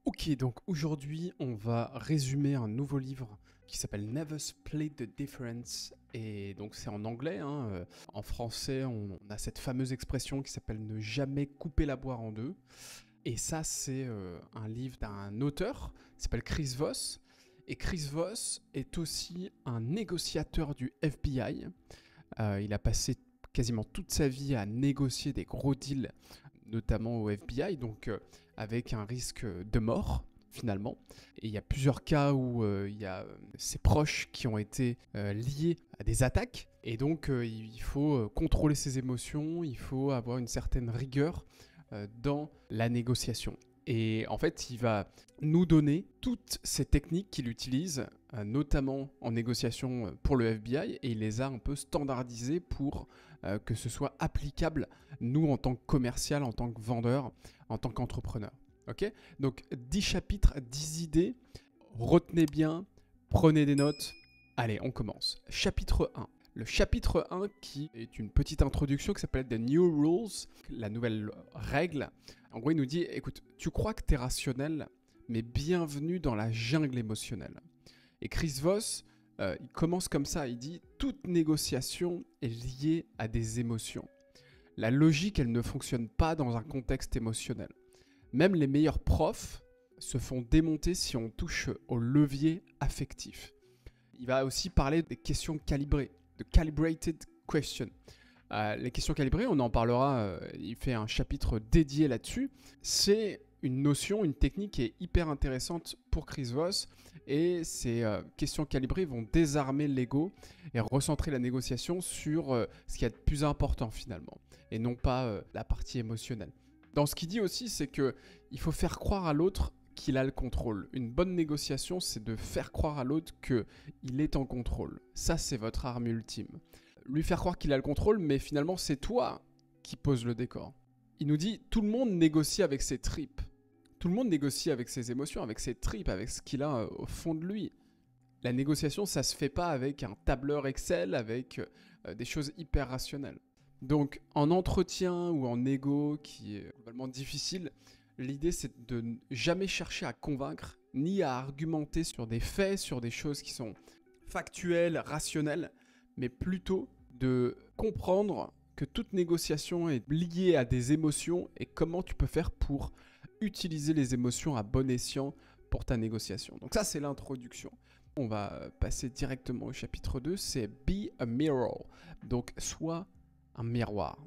Ok, donc aujourd'hui, on va résumer un nouveau livre qui s'appelle Never Split the Difference. Et donc c'est en anglais, hein. En français, on a cette fameuse expression qui s'appelle ne jamais couper la poire en deux. Et ça, c'est un livre d'un auteur qui s'appelle Chris Voss. Et Chris Voss est aussi un négociateur du FBI. Il a passé quasiment toute sa vie à négocier des gros deals, notamment au FBI, donc avec un risque de mort finalement. Et il y a plusieurs cas où il y a ses proches qui ont été liés à des attaques. Et donc il faut contrôler ses émotions, il faut avoir une certaine rigueur dans la négociation. Et en fait, il va nous donner toutes ces techniques qu'il utilise, notamment en négociation pour le FBI, et il les a un peu standardisées pour que ce soit applicable, nous, en tant que commercial, en tant que vendeur, en tant qu'entrepreneur. Ok ? Donc, 10 chapitres, 10 idées. Retenez bien, prenez des notes. Allez, on commence. Chapitre 1. Le chapitre 1 qui est une petite introduction qui s'appelle The New Rules, la nouvelle règle. En gros, il nous dit, écoute, tu crois que tu es rationnel, mais bienvenue dans la jungle émotionnelle. Et Chris Voss, il commence comme ça, il dit, toute négociation est liée à des émotions. La logique, elle ne fonctionne pas dans un contexte émotionnel. Même les meilleurs profs se font démonter si on touche au levier affectif. Il va aussi parler des questions calibrées, de calibrated questions. Les questions calibrées, on en parlera, il fait un chapitre dédié là-dessus. C'est une notion, une technique qui est hyper intéressante pour Chris Voss. Et ces questions calibrées vont désarmer l'ego et recentrer la négociation sur ce qui est le plus important finalement, et non pas la partie émotionnelle. Dans ce qu'il dit aussi, c'est qu'il faut faire croire à l'autre qu'il a le contrôle. Une bonne négociation, c'est de faire croire à l'autre qu'il est en contrôle. Ça, c'est votre arme ultime. Lui faire croire qu'il a le contrôle, mais finalement, c'est toi qui poses le décor. Il nous dit, tout le monde négocie avec ses tripes. Tout le monde négocie avec ses émotions, avec ses tripes, avec ce qu'il a au fond de lui. La négociation, ça se fait pas avec un tableur Excel, avec des choses hyper rationnelles. Donc, en entretien ou en égo, qui est globalement difficile, l'idée, c'est de ne jamais chercher à convaincre, ni à argumenter sur des faits, sur des choses qui sont factuelles, rationnelles, mais plutôt de comprendre que toute négociation est liée à des émotions et comment tu peux faire pour utiliser les émotions à bon escient pour ta négociation. Donc ça, c'est l'introduction. On va passer directement au chapitre 2, c'est Be a Mirror. Donc, sois un miroir.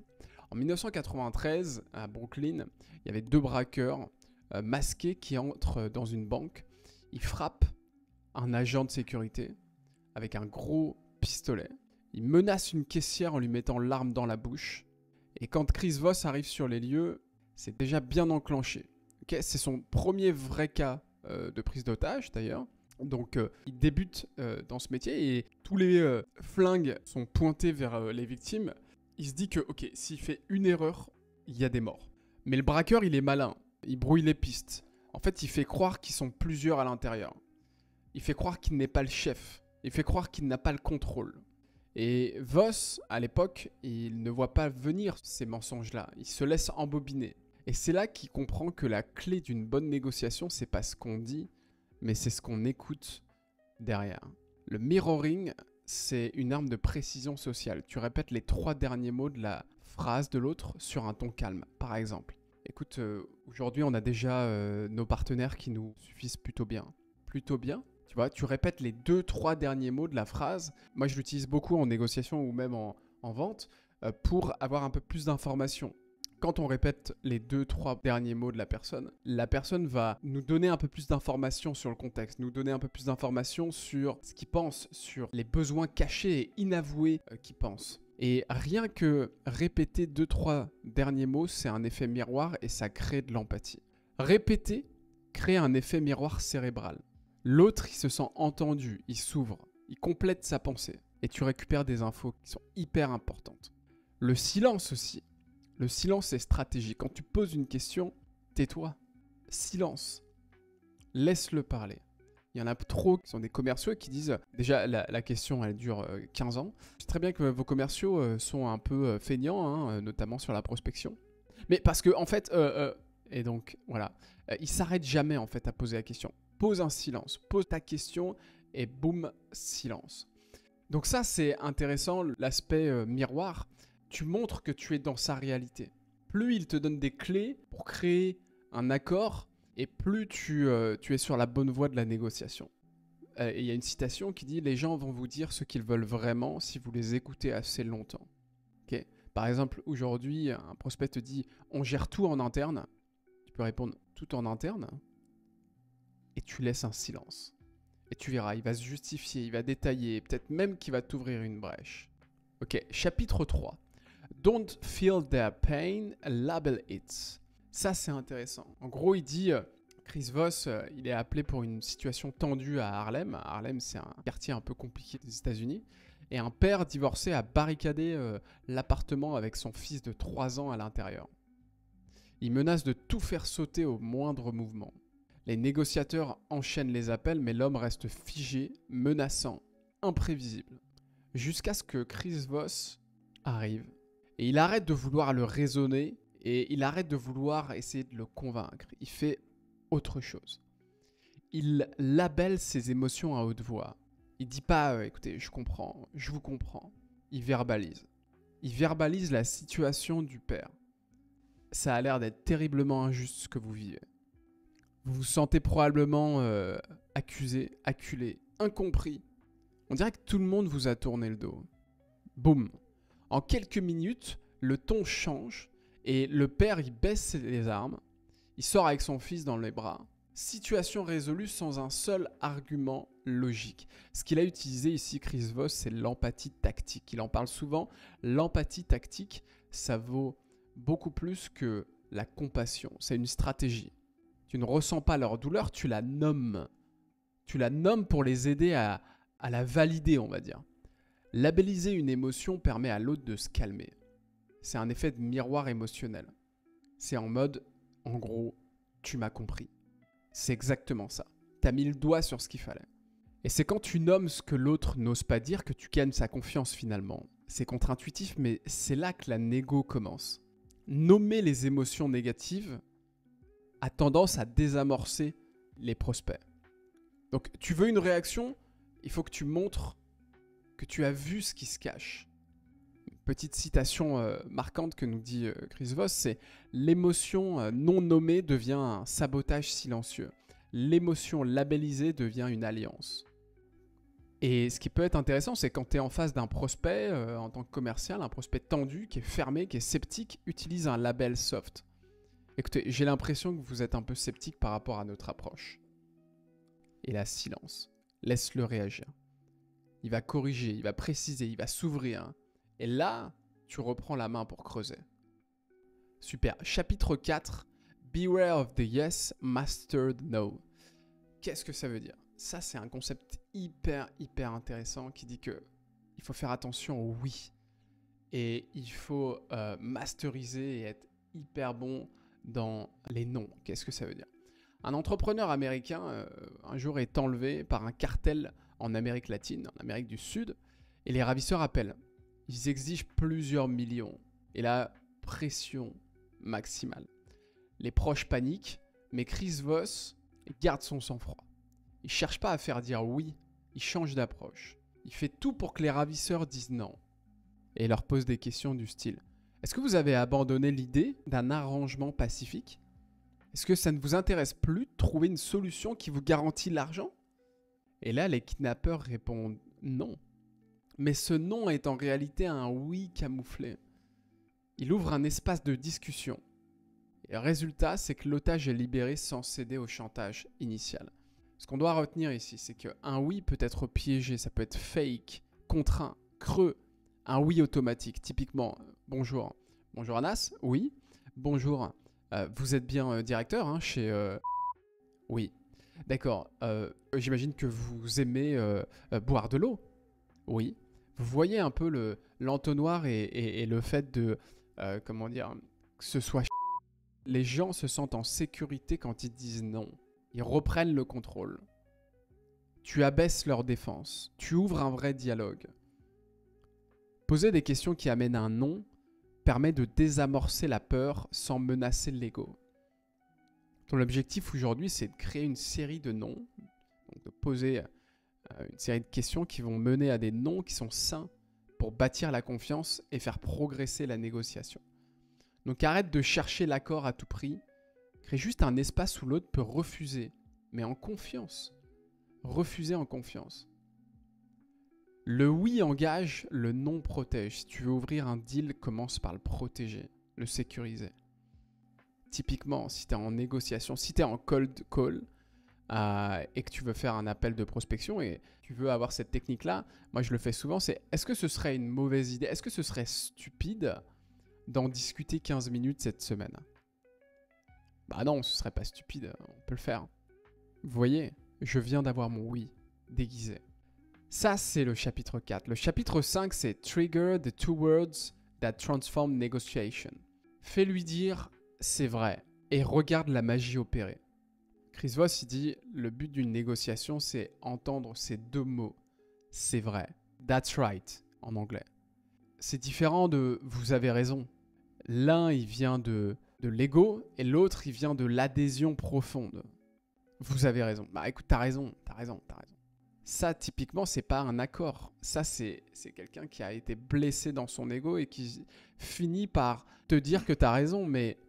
En 1993, à Brooklyn, il y avait deux braqueurs masqués qui entrent dans une banque. Ils frappent un agent de sécurité avec un gros pistolet. Ils menacent une caissière en lui mettant l'arme dans la bouche. Et quand Chris Voss arrive sur les lieux, c'est déjà bien enclenché. Okay, c'est son premier vrai cas de prise d'otage d'ailleurs. Donc il débute dans ce métier et tous les flingues sont pointés vers les victimes. Il se dit que, ok, s'il fait une erreur, il y a des morts. Mais le braqueur, il est malin. Il brouille les pistes. En fait, il fait croire qu'ils sont plusieurs à l'intérieur. Il fait croire qu'il n'est pas le chef. Il fait croire qu'il n'a pas le contrôle. Et Voss, à l'époque, il ne voit pas venir ces mensonges-là. Il se laisse embobiner. Et c'est là qu'il comprend que la clé d'une bonne négociation, c'est pas ce qu'on dit, mais c'est ce qu'on écoute derrière. Le mirroring, c'est une arme de précision sociale. Tu répètes les 3 derniers mots de la phrase de l'autre sur un ton calme, par exemple. Écoute, aujourd'hui, on a déjà nos partenaires qui nous suffisent plutôt bien. Plutôt bien ? Tu vois, tu répètes les 2-3 derniers mots de la phrase. Moi, je l'utilise beaucoup en négociation ou même en vente pour avoir un peu plus d'informations. Quand on répète les 2-3 derniers mots de la personne va nous donner un peu plus d'informations sur le contexte, nous donner un peu plus d'informations sur ce qu'il pense, sur les besoins cachés et inavoués qu'il pense. Et rien que répéter 2-3 derniers mots, c'est un effet miroir et ça crée de l'empathie. Répéter crée un effet miroir cérébral. L'autre, il se sent entendu, il s'ouvre, il complète sa pensée et tu récupères des infos qui sont hyper importantes. Le silence aussi. Le silence est stratégique. Quand tu poses une question, tais-toi. Silence. Laisse-le parler. Il y en a trop qui sont des commerciaux qui disent... Déjà, la question, elle dure 15 ans. Je sais très bien que vos commerciaux sont un peu feignants, hein, notamment sur la prospection. Mais parce que, en fait, Et donc, voilà. Il s'arrête jamais, en fait, à poser la question. Pose un silence. Pose ta question et boum, silence. Donc ça, c'est intéressant, l'aspect miroir. Tu montres que tu es dans sa réalité. Plus il te donne des clés pour créer un accord, et plus tu es sur la bonne voie de la négociation. Et il y a une citation qui dit « Les gens vont vous dire ce qu'ils veulent vraiment si vous les écoutez assez longtemps. » Okay. Par exemple, aujourd'hui, un prospect te dit « On gère tout en interne. » Tu peux répondre « Tout en interne ?» et tu laisses un silence. Et tu verras, il va se justifier, il va détailler, peut-être même qu'il va t'ouvrir une brèche. Ok, chapitre 3. Don't feel their pain, label it. Ça, c'est intéressant. En gros, il dit, Chris Voss, il est appelé pour une situation tendue à Harlem. Harlem, c'est un quartier un peu compliqué des États-Unis. Et un père divorcé a barricadé l'appartement avec son fils de 3 ans à l'intérieur. Il menace de tout faire sauter au moindre mouvement. Les négociateurs enchaînent les appels, mais l'homme reste figé, menaçant, imprévisible. Jusqu'à ce que Chris Voss arrive. Et il arrête de vouloir le raisonner, et il arrête de vouloir essayer de le convaincre. Il fait autre chose. Il labelle ses émotions à haute voix. Il dit pas « Écoutez, je comprends, je vous comprends ». Il verbalise. Il verbalise la situation du père. Ça a l'air d'être terriblement injuste ce que vous vivez. Vous vous sentez probablement accusé, acculé, incompris. On dirait que tout le monde vous a tourné le dos. Boum. En quelques minutes, le ton change et le père, il baisse les armes. Il sort avec son fils dans les bras. Situation résolue sans un seul argument logique. Ce qu'il a utilisé ici, Chris Voss, c'est l'empathie tactique. Il en parle souvent. L'empathie tactique, ça vaut beaucoup plus que la compassion. C'est une stratégie. Tu ne ressens pas leur douleur, tu la nommes. Tu la nommes pour les aider à la valider, on va dire. Labelliser une émotion permet à l'autre de se calmer. C'est un effet de miroir émotionnel. C'est en mode, en gros, tu m'as compris. C'est exactement ça. Tu as mis le doigt sur ce qu'il fallait. Et c'est quand tu nommes ce que l'autre n'ose pas dire que tu gagnes sa confiance finalement. C'est contre-intuitif, mais c'est là que la négo commence. Nommer les émotions négatives a tendance à désamorcer les prospects. Donc, tu veux une réaction, il faut que tu montres que tu as vu ce qui se cache. Une petite citation marquante que nous dit Chris Voss, c'est « L'émotion non nommée devient un sabotage silencieux. L'émotion labellisée devient une alliance. » Et ce qui peut être intéressant, c'est quand tu es en face d'un prospect, en tant que commercial, un prospect tendu, qui est fermé, qui est sceptique, utilise un label soft. Écoutez, j'ai l'impression que vous êtes un peu sceptique par rapport à notre approche. Et là, silence. Laisse-le réagir. Il va corriger, il va préciser, il va s'ouvrir. Et là, tu reprends la main pour creuser. Super. Chapitre 4. Beware of the yes, master the no. Qu'est-ce que ça veut dire? Ça, c'est un concept hyper intéressant qui dit que il faut faire attention au oui. Et il faut masteriser et être hyper bon dans les non. Qu'est-ce que ça veut dire? Un entrepreneur américain, un jour, est enlevé par un cartel en Amérique latine, en Amérique du Sud, et les ravisseurs appellent. Ils exigent plusieurs millions, et la pression maximale. Les proches paniquent, mais Chris Voss garde son sang-froid. Il ne cherche pas à faire dire oui, il change d'approche. Il fait tout pour que les ravisseurs disent non, et leur pose des questions du style « Est-ce que vous avez abandonné l'idée d'un arrangement pacifique ? Est-ce que ça ne vous intéresse plus de trouver une solution qui vous garantit l'argent ?» Et là, les kidnappeurs répondent non. Mais ce non est en réalité un oui camouflé. Il ouvre un espace de discussion. Et le résultat, c'est que l'otage est libéré sans céder au chantage initial. Ce qu'on doit retenir ici, c'est qu'un oui peut être piégé, ça peut être fake, contraint, creux. Un oui automatique, typiquement, bonjour. Bonjour Anas, oui. Bonjour. Vous êtes bien directeur chez... Oui. D'accord. J'imagine que vous aimez boire de l'eau. Oui. Vous voyez un peu l'entonnoir et le fait de... comment dire, que ce soit... Les gens se sentent en sécurité quand ils disent non. Ils reprennent le contrôle. Tu abaisses leur défense. Tu ouvres un vrai dialogue. Poser des questions qui amènent un non permet de désamorcer la peur sans menacer l'ego. Ton objectif aujourd'hui, c'est de créer une série de noms, donc de poser une série de questions qui vont mener à des noms qui sont sains pour bâtir la confiance et faire progresser la négociation. Donc arrête de chercher l'accord à tout prix. Crée juste un espace où l'autre peut refuser, mais en confiance. Refuser en confiance. Le oui engage, le non protège. Si tu veux ouvrir un deal, commence par le protéger, le sécuriser. Typiquement, si tu es en négociation, si tu es en cold call et que tu veux faire un appel de prospection et tu veux avoir cette technique-là, moi je le fais souvent, c'est est-ce que ce serait une mauvaise idée, est-ce que ce serait stupide d'en discuter 15 minutes cette semaine? Bah non, ce serait pas stupide, on peut le faire. Vous voyez, je viens d'avoir mon oui déguisé. Ça, c'est le chapitre 4. Le chapitre 5, c'est Trigger the two words that transform negotiation. Fais-lui dire c'est vrai et regarde la magie opérer. Chris Voss, il dit le but d'une négociation, c'est entendre ces deux mots. C'est vrai. That's right en anglais. C'est différent de vous avez raison. L'un, il vient de l'ego et l'autre, il vient de l'adhésion profonde. Vous avez raison. Bah écoute, t'as raison. Ça, typiquement, c'est pas un accord. Ça, c'est quelqu'un qui a été blessé dans son ego et qui finit par te dire que t'as raison, mais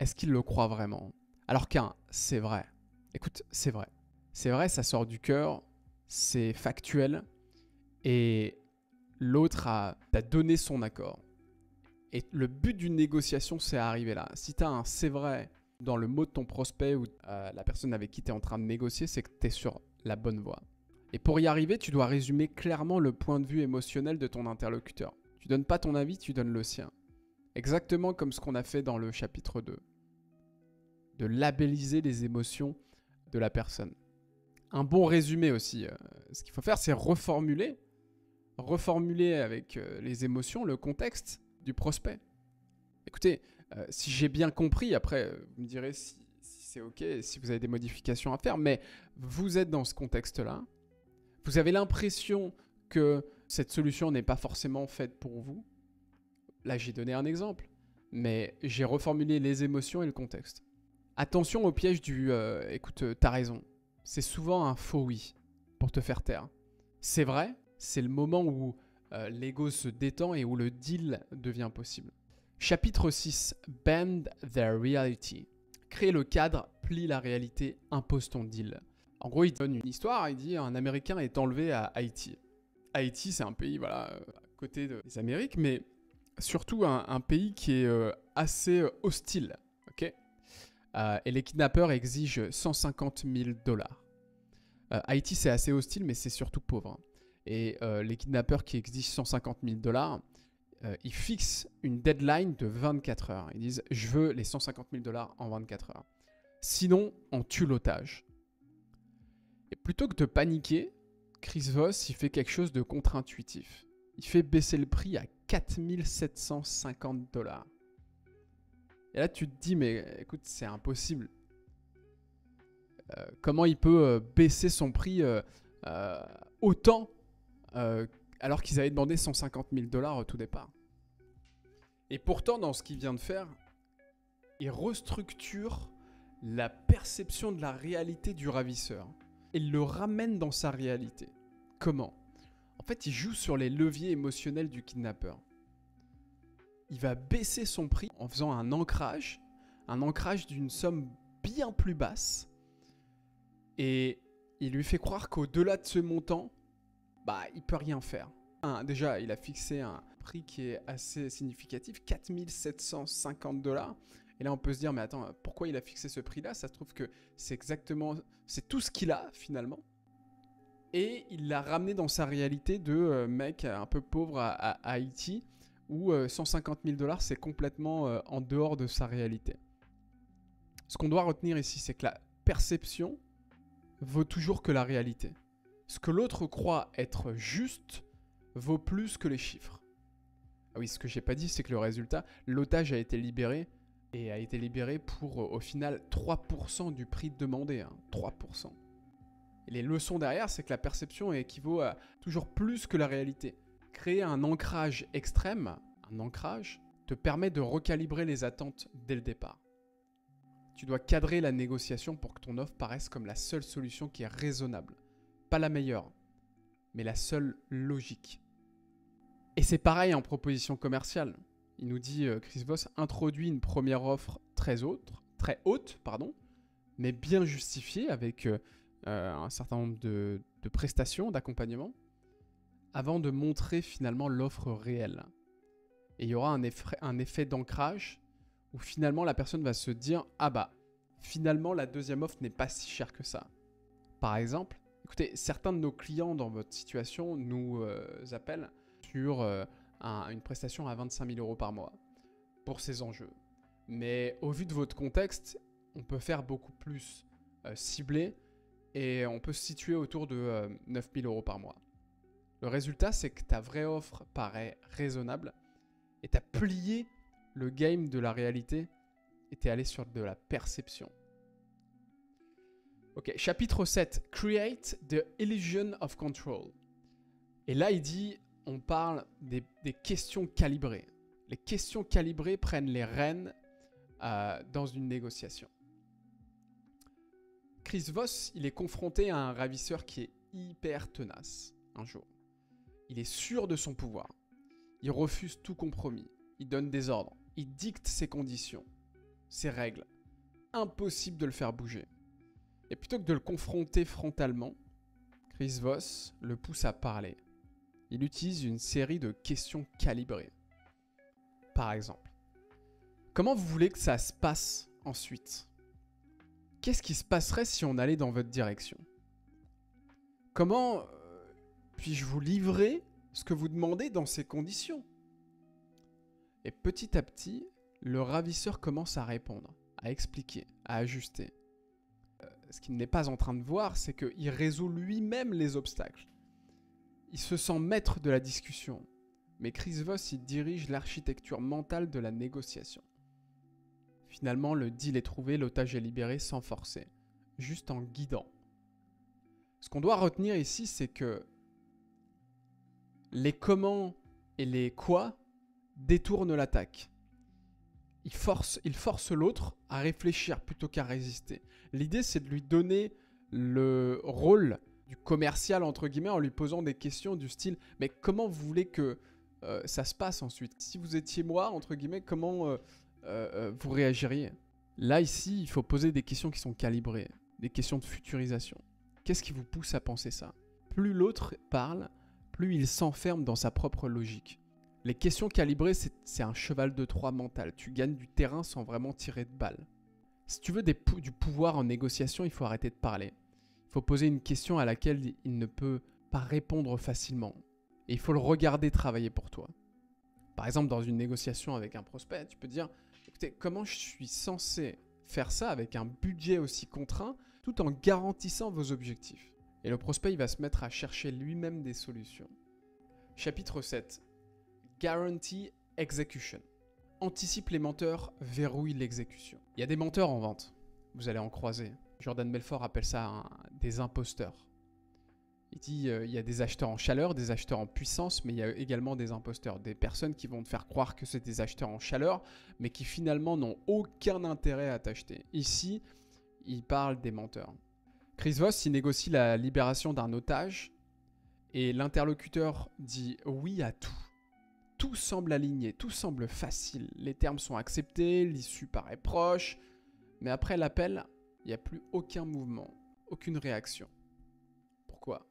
est-ce qu'il le croit vraiment? Alors qu'un, c'est vrai. Écoute, c'est vrai. C'est vrai, ça sort du cœur, c'est factuel, et l'autre t'a donné son accord. Et le but d'une négociation, c'est arriver là. Si tu as un c'est vrai dans le mot de ton prospect ou la personne avec qui tu es en train de négocier, c'est que tu es sur la bonne voie. Et pour y arriver, tu dois résumer clairement le point de vue émotionnel de ton interlocuteur. Tu donnes pas ton avis, tu donnes le sien. Exactement comme ce qu'on a fait dans le chapitre 2. De labelliser les émotions de la personne. Un bon résumé aussi. Ce qu'il faut faire, c'est reformuler avec les émotions, le contexte du prospect. Écoutez, si j'ai bien compris, après, vous me direz si c'est OK, si vous avez des modifications à faire, mais vous êtes dans ce contexte-là. Vous avez l'impression que cette solution n'est pas forcément faite pour vous. Là, j'ai donné un exemple, mais j'ai reformulé les émotions et le contexte. Attention au piège du « écoute, t'as raison ». C'est souvent un faux oui pour te faire taire. C'est vrai, c'est le moment où l'ego se détend et où le deal devient possible. Chapitre 6, Bend their reality. Crée le cadre, plie la réalité, impose ton deal. En gros, il donne une histoire, il dit un Américain est enlevé à Haïti. Haïti, c'est un pays à côté des Amériques, mais surtout un pays qui est assez hostile. Okay, et les kidnappeurs exigent 150 000 $. Haïti, c'est assez hostile, mais c'est surtout pauvre. Et les kidnappeurs qui exigent 150 000 $, ils fixent une deadline de 24 heures. Ils disent « je veux les 150 000 $ en 24 heures. Sinon, on tue l'otage ». Et plutôt que de paniquer, Chris Voss, il fait quelque chose de contre-intuitif. Il fait baisser le prix à 4 750 $. Et là, tu te dis, mais écoute, c'est impossible. Comment il peut baisser son prix autant alors qu'ils avaient demandé 150 000 $ au tout départ? Et pourtant, dans ce qu'il vient de faire, il restructure la perception de la réalité du ravisseur. Il le ramène dans sa réalité. Comment? En fait, il joue sur les leviers émotionnels du kidnappeur. Il va baisser son prix en faisant un ancrage d'une somme bien plus basse. Et il lui fait croire qu'au-delà de ce montant, il ne peut rien faire. Déjà, il a fixé un prix qui est assez significatif, 4 750 $. Et là, on peut se dire, mais attends, pourquoi il a fixé ce prix-là? Ça se trouve que c'est tout ce qu'il a, finalement. Et il l'a ramené dans sa réalité de mec un peu pauvre à Haïti, où 150 000 $, c'est complètement en dehors de sa réalité. Ce qu'on doit retenir ici, c'est que la perception vaut toujours que la réalité. Ce que l'autre croit être juste vaut plus que les chiffres. Ah oui, ce que j'ai pas dit, c'est que le résultat, l'otage a été libéré, et a été libéré pour, au final, 3% du prix demandé. 3%. Et les leçons derrière, c'est que la perception équivaut à toujours plus que la réalité. Créer un ancrage extrême, te permet de recalibrer les attentes dès le départ. Tu dois cadrer la négociation pour que ton offre paraisse comme la seule solution qui est raisonnable. Pas la meilleure, mais la seule logique. Et c'est pareil en proposition commerciale. Il nous dit, Chris Voss, introduit une première offre très haute, mais bien justifiée avec un certain nombre de prestations, d'accompagnement, avant de montrer finalement l'offre réelle. Et il y aura un effet d'ancrage où finalement la personne va se dire « Ah bah, finalement la deuxième offre n'est pas si chère que ça ». Par exemple, écoutez, certains de nos clients dans votre situation nous appellent sur une prestation à 25 000 € par mois pour ces enjeux. Mais au vu de votre contexte, on peut faire beaucoup plus ciblé et on peut se situer autour de 9 000 € par mois. Le résultat, c'est que ta vraie offre paraît raisonnable et tu as plié le game de la réalité et tu es allé sur de la perception. Ok, chapitre 7. Create the illusion of control. Et là, il dit, on parle des questions calibrées. Les questions calibrées prennent les rênes dans une négociation. Chris Voss, il est confronté à un ravisseur qui est hyper tenace un jour. Il est sûr de son pouvoir. Il refuse tout compromis. Il donne des ordres. Il dicte ses conditions, ses règles. Impossible de le faire bouger. Et plutôt que de le confronter frontalement, Chris Voss le pousse à parler. Il utilise une série de questions calibrées. Par exemple, comment vous voulez que ça se passe ensuite ? Qu'est-ce qui se passerait si on allait dans votre direction ? Comment puis-je vous livrer ce que vous demandez dans ces conditions ? Et petit à petit, le ravisseur commence à répondre, à expliquer, à ajuster. Ce qu'il n'est pas en train de voir, c'est qu'il résout lui-même les obstacles. Il se sent maître de la discussion. Mais Chris Voss, il dirige l'architecture mentale de la négociation. Finalement, le deal est trouvé, l'otage est libéré sans forcer, juste en guidant. Ce qu'on doit retenir ici, c'est que les comment et les quoi détournent l'attaque. Il force l'autre à réfléchir plutôt qu'à résister. L'idée, c'est de lui donner le rôle du commercial, entre guillemets, en lui posant des questions du style « Mais comment vous voulez que ça se passe ensuite ? Si vous étiez moi, entre guillemets, comment vous réagiriez ?» Là, ici, il faut poser des questions qui sont calibrées, des questions de futurisation. Qu'est-ce qui vous pousse à penser ça ? Plus l'autre parle, plus il s'enferme dans sa propre logique. Les questions calibrées, c'est un cheval de Troie mental. Tu gagnes du terrain sans vraiment tirer de balles. Si tu veux du pouvoir en négociation, il faut arrêter de parler. Il faut poser une question à laquelle il ne peut pas répondre facilement. Et il faut le regarder travailler pour toi. Par exemple, dans une négociation avec un prospect, tu peux dire « Écoutez, comment je suis censé faire ça avec un budget aussi contraint tout en garantissant vos objectifs ?» Et le prospect, il va se mettre à chercher lui-même des solutions. Chapitre 7. Guarantee Execution. Anticipe les menteurs, verrouille l'exécution. Il y a des menteurs en vente. Vous allez en croiser. Jordan Belfort appelle ça des imposteurs. Il dit il y a des acheteurs en chaleur, des acheteurs en puissance, mais il y a également des imposteurs. Des personnes qui vont te faire croire que c'est des acheteurs en chaleur, mais qui finalement n'ont aucun intérêt à t'acheter. Ici, il parle des menteurs. Chris Voss, il négocie la libération d'un otage et l'interlocuteur dit oui à tout. Tout semble aligné, tout semble facile. Les termes sont acceptés, l'issue paraît proche. Mais après l'appel, il n'y a plus aucun mouvement, aucune réaction. Pourquoi ?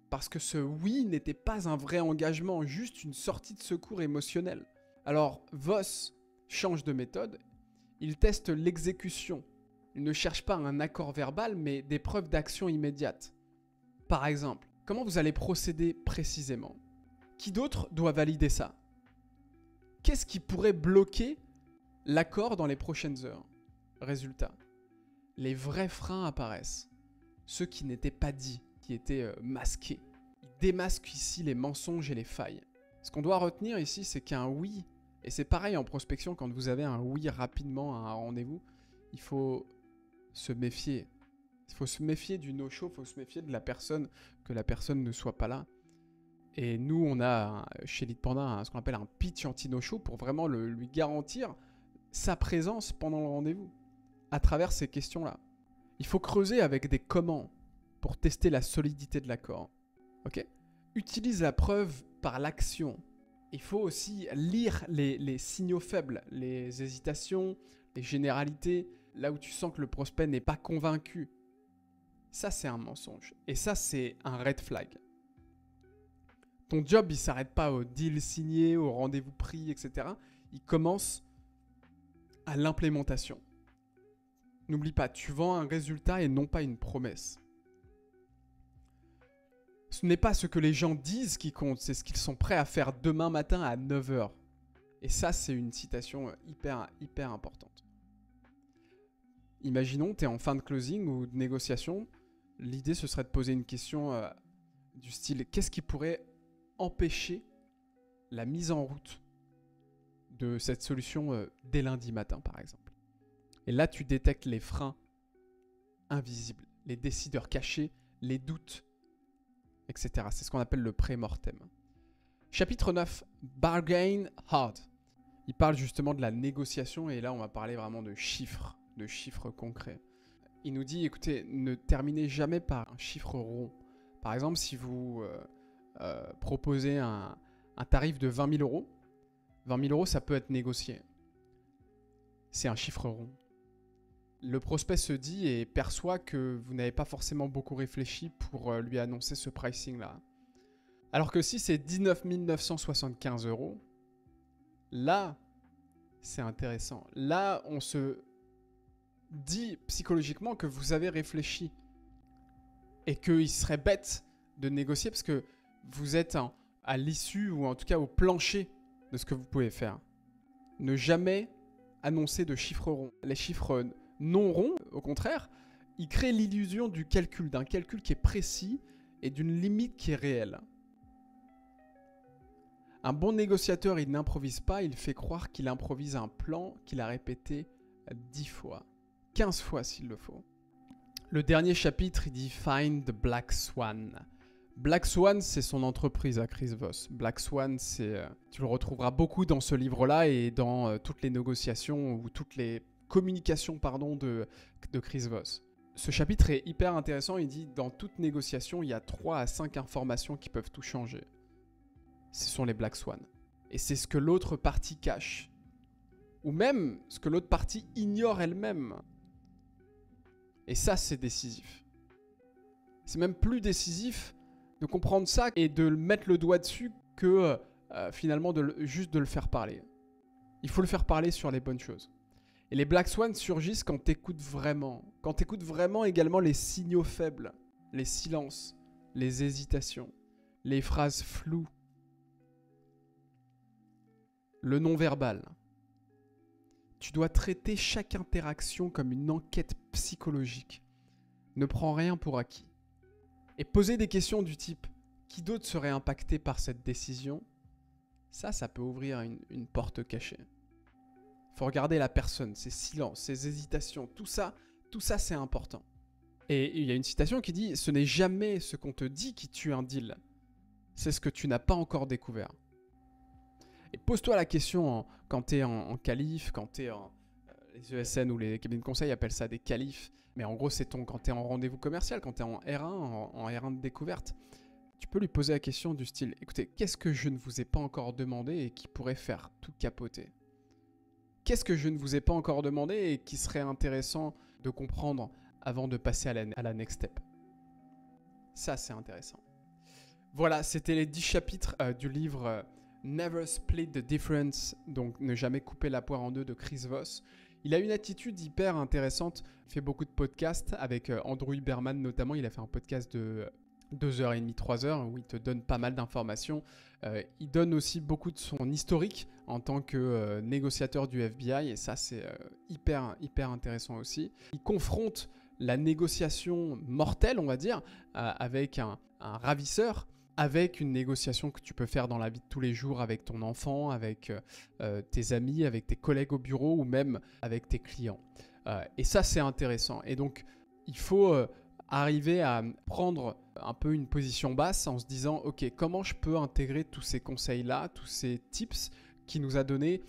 Parce que ce oui n'était pas un vrai engagement, juste une sortie de secours émotionnelle. Alors Voss change de méthode, il teste l'exécution. Il ne cherche pas un accord verbal, mais des preuves d'action immédiate. Par exemple, comment vous allez procéder précisément ? Qui d'autre doit valider ça ? Qu'est-ce qui pourrait bloquer l'accord dans les prochaines heures ? Résultat, les vrais freins apparaissent. Ceux qui n'étaient pas dits, qui étaient masqués. Ils démasquent ici les mensonges et les failles. Ce qu'on doit retenir ici, c'est qu'un oui, et c'est pareil en prospection, quand vous avez un oui rapidement à un rendez-vous, il faut se méfier. Il faut se méfier du no-show, il faut se méfier de la personne, que la personne ne soit pas là. Et nous, on a chez Lead Panda ce qu'on appelle un pitch anti-no-show pour vraiment lui garantir sa présence pendant le rendez-vous. à travers ces questions-là. Il faut creuser avec des comment pour tester la solidité de l'accord. Ok ? Utilise la preuve par l'action. Il faut aussi lire les signaux faibles, les hésitations, les généralités, là où tu sens que le prospect n'est pas convaincu. Ça, c'est un mensonge. Et ça, c'est un red flag. Ton job, il ne s'arrête pas au deal signé, au rendez-vous pris, etc. Il commence à l'implémentation. N'oublie pas, tu vends un résultat et non pas une promesse. Ce n'est pas ce que les gens disent qui compte, c'est ce qu'ils sont prêts à faire demain matin à 9h. Et ça, c'est une citation hyper importante. Imaginons, tu es en fin de closing ou de négociation. L'idée, ce serait de poser une question du style « Qu'est-ce qui pourrait empêcher la mise en route de cette solution dès lundi matin, par exemple ?» Et là, tu détectes les freins invisibles, les décideurs cachés, les doutes, etc. C'est ce qu'on appelle le pré-mortem. Chapitre 9, Bargain Hard. Il parle justement de la négociation et là, on va parler vraiment de chiffres concrets. Il nous dit, écoutez, ne terminez jamais par un chiffre rond. Par exemple, si vous proposez un tarif de 20 000 euros, 20 000 euros, ça peut être négocié. C'est un chiffre rond. Le prospect se dit et perçoit que vous n'avez pas forcément beaucoup réfléchi pour lui annoncer ce pricing-là. Alors que si c'est 19 975 euros, là, c'est intéressant. Là, on se dit psychologiquement que vous avez réfléchi et qu'il serait bête de négocier parce que vous êtes à l'issue ou en tout cas au plancher de ce que vous pouvez faire. Ne jamais annoncer de chiffres ronds. Les chiffres non ronds, au contraire, ils créent l'illusion du calcul, d'un calcul qui est précis et d'une limite qui est réelle. Un bon négociateur, il n'improvise pas, il fait croire qu'il improvise un plan qu'il a répété 10 fois, 15 fois s'il le faut. Le dernier chapitre, il dit « Find the Black Swan ». Black Swan, c'est son entreprise à Chris Voss. Black Swan, tu le retrouveras beaucoup dans ce livre-là et dans toutes les négociations ou toutes les communications de Chris Voss. Ce chapitre est hyper intéressant. Il dit dans toute négociation, il y a 3 à 5 informations qui peuvent tout changer. Ce sont les Black Swan. Et c'est ce que l'autre partie cache. Ou même ce que l'autre partie ignore elle-même. Et ça, c'est décisif. C'est même plus décisif de comprendre ça et de mettre le doigt dessus que finalement juste de le faire parler. Il faut le faire parler sur les bonnes choses. Et les Black Swans surgissent quand tu écoutes vraiment. Quand tu écoutes vraiment également les signaux faibles, les silences, les hésitations, les phrases floues, le non-verbal. Tu dois traiter chaque interaction comme une enquête psychologique. Ne prends rien pour acquis. Et poser des questions du type « Qui d'autre serait impacté par cette décision ?» Ça peut ouvrir une porte cachée. Il faut regarder la personne, ses silences, ses hésitations, tout ça c'est important. Et il y a une citation qui dit « Ce n'est jamais ce qu'on te dit qui tue un deal, c'est ce que tu n'as pas encore découvert. » Et pose-toi la question quand tu es en qualif, quand tu es les ESN ou les cabinets de conseil appellent ça des qualifs. Mais en gros, c'est quand tu es en rendez-vous commercial, quand tu es en R1, en R1 de découverte. Tu peux lui poser la question du style « Écoutez, qu'est-ce que je ne vous ai pas encore demandé et qui pourrait faire tout capoter ? Qu'est-ce que je ne vous ai pas encore demandé et qui serait intéressant de comprendre avant de passer à la next step ?» Ça, c'est intéressant. Voilà, c'était les 10 chapitres du livre Never Split the Difference, donc ne jamais couper la poire en deux de Chris Voss. Il a une attitude hyper intéressante, il fait beaucoup de podcasts avec Andrew Huberman notamment, il a fait un podcast de 2h30, 3h où il te donne pas mal d'informations. Il donne aussi beaucoup de son historique en tant que négociateur du FBI et ça c'est hyper intéressant aussi. Il confronte la négociation mortelle, on va dire, avec un ravisseur, avec une négociation que tu peux faire dans la vie de tous les jours avec ton enfant, avec tes amis, avec tes collègues au bureau ou même avec tes clients. Et ça, c'est intéressant. Et donc, il faut arriver à prendre un peu une position basse en se disant « Ok, comment je peux intégrer tous ces conseils-là, tous ces tips qu'il nous a donnés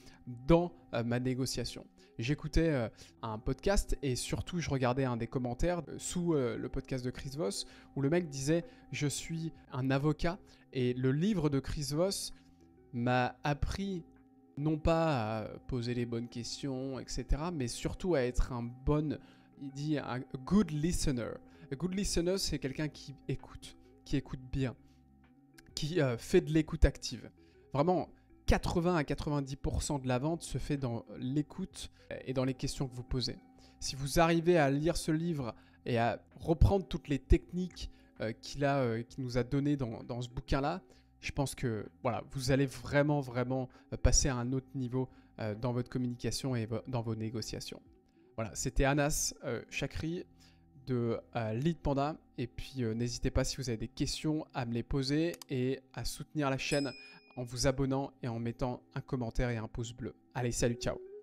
dans ma négociation ?» j'écoutais un podcast et surtout je regardais un des commentaires sous le podcast de Chris Voss où le mec disait « Je suis un avocat et le livre de Chris Voss m'a appris non pas à poser les bonnes questions, etc., mais surtout à être il dit un good listener. A good listener, c'est quelqu'un qui écoute bien, qui fait de l'écoute active. Vraiment, 80 à 90% de la vente se fait dans l'écoute et dans les questions que vous posez. Si vous arrivez à lire ce livre et à reprendre toutes les techniques qu'il nous a données dans ce bouquin-là, je pense que voilà, vous allez vraiment passer à un autre niveau dans votre communication et dans vos négociations. Voilà, c'était Anas Chakri de Lead Panda. Et puis n'hésitez pas si vous avez des questions à me les poser et à soutenir la chaîne en vous abonnant et en mettant un commentaire et un pouce bleu. Allez, salut, ciao!